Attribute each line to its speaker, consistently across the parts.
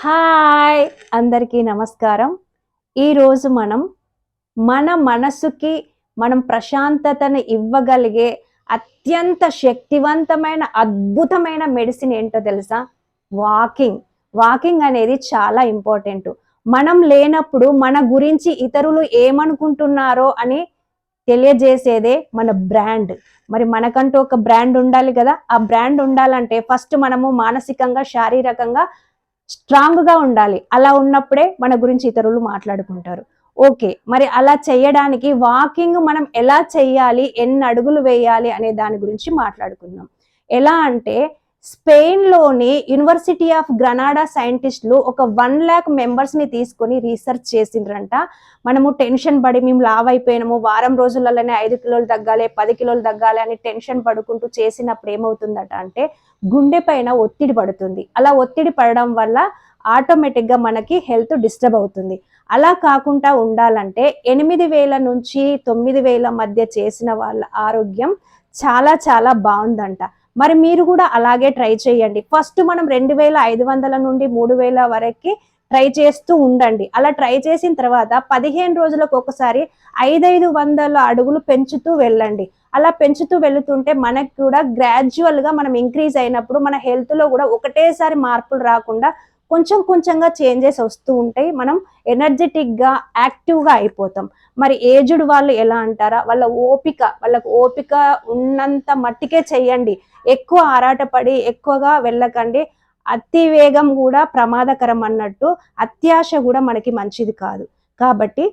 Speaker 1: Hi అందరికీ నమస్కారం. ఈరోజు మన మనసుకి ప్రశాంతతను ఇవ్వగలిగే అత్యంత శక్తివంతమైన అద్భుతమైన మెడిసిన్ ఏంటో తెలుసా? వాకింగ్ అనేది చాలా ఇంపార్టెంట్. మనం లేనప్పుడు మన గురించి ఇతరులు ఏమనుకుంటున్నారో అని తెలియజేసేదే మన బ్రాండ్. మరి మనకంటూ ఒక బ్రాండ్ ఉండాలి కదా. ఆ బ్రాండ్ ఉండాలంటే ఫస్ట్ మనము మానసికంగా, శారీరకంగా స్ట్రాంగ్ గా ఉండాలి. అలా ఉన్నప్పుడే మన గురించి ఇతరులు మాట్లాడుకుంటారు. ఓకే, మరి అలా చేయడానికి వాకింగ్ మనం ఎలా చెయ్యాలి, ఎన్ని అడుగులు వేయాలి అనే దాని గురించి మాట్లాడుకుందాం. ఎలా అంటే, స్పెయిన్ లోని యూనివర్సిటీ ఆఫ్ గ్రనాడా సైంటిస్టులు ఒక 1,00,000 మెంబర్స్ ని తీసుకొని రీసెర్చ్ చేసిండ్రంట. మనము టెన్షన్ పడి మేము లావ్ అయిపోయినాము, వారం రోజులలోనే 5 కిలోలు తగ్గాలి, 10 కిలోలు తగ్గాలి అని టెన్షన్ పడుకుంటూ చేసినప్పుడు ఏమవుతుందట అంటే, గుండె పైన ఒత్తిడి పడుతుంది. అలా ఒత్తిడి పడడం వల్ల ఆటోమేటిక్ గా మనకి హెల్త్ డిస్టర్బ్ అవుతుంది. అలా కాకుండా ఉండాలంటే 8,000 నుంచి 9,000 మధ్య చేసిన వాళ్ళ ఆరోగ్యం చాలా చాలా బాగుందంట. మరి మీరు కూడా అలాగే ట్రై చేయండి. ఫస్ట్ మనం 2,500 నుండి 3,000 వరకు ట్రై చేస్తూ ఉండండి. అలా ట్రై చేసిన తర్వాత 15 రోజులకు ఒకసారి 5,500 అడుగులు పెంచుతూ వెళ్ళండి. అలా పెంచుతూ వెళుతుంటే మనకు కూడా గ్రాడ్యువల్ గా మనం ఇంక్రీజ్ అయినప్పుడు మన హెల్త్ లో కూడా ఒకటేసారి మార్పులు రాకుండా కొంచెం కొంచెంగా చేంజెస్ వస్తూ ఉంటాయి. మనం ఎనర్జెటిక్ గా, యాక్టివ్ గా అయిపోతాం. మరి ఏజ్డ్ వాళ్ళు ఎలా అంటారా? వాళ్ళకు ఓపిక ఉన్నంత మట్టికే చెయ్యండి. ఎక్కువ ఆరాటపడి ఎక్కువగా వెళ్ళకండి. అతి వేగం కూడా ప్రమాదకరం అన్నట్టు అత్యాశ కూడా మనకి మంచిది కాదు. కాబట్టి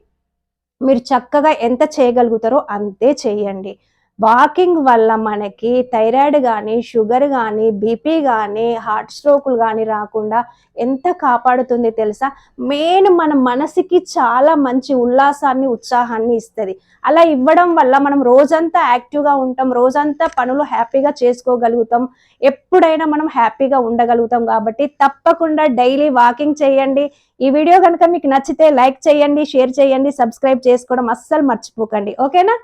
Speaker 1: మీరు చక్కగా ఎంత చేయగలుగుతారో అంతే చేయండి. వాకింగ్ వల్ల మనకి థైరాయిడ్ కానీ, షుగర్ కానీ, బీపీ కానీ, హార్ట్ స్ట్రోకులు కానీ రాకుండా ఎంత కాపాడుతుంది తెలుసా? మెయిన్ మన మనసుకి చాలా మంచి ఉల్లాసాన్ని, ఉత్సాహాన్ని ఇస్తుంది. అలా ఇవ్వడం వల్ల మనం రోజంతా యాక్టివ్గా ఉంటాం, రోజంతా పనులు హ్యాపీగా చేసుకోగలుగుతాం, ఎప్పుడైనా మనం హ్యాపీగా ఉండగలుగుతాం. కాబట్టి తప్పకుండా డైలీ వాకింగ్ చేయండి. ఈ వీడియో కనుక మీకు నచ్చితే లైక్ చేయండి, షేర్ చేయండి, సబ్స్క్రైబ్ చేసుకోవడం అస్సలు మర్చిపోకండి. ఓకేనా?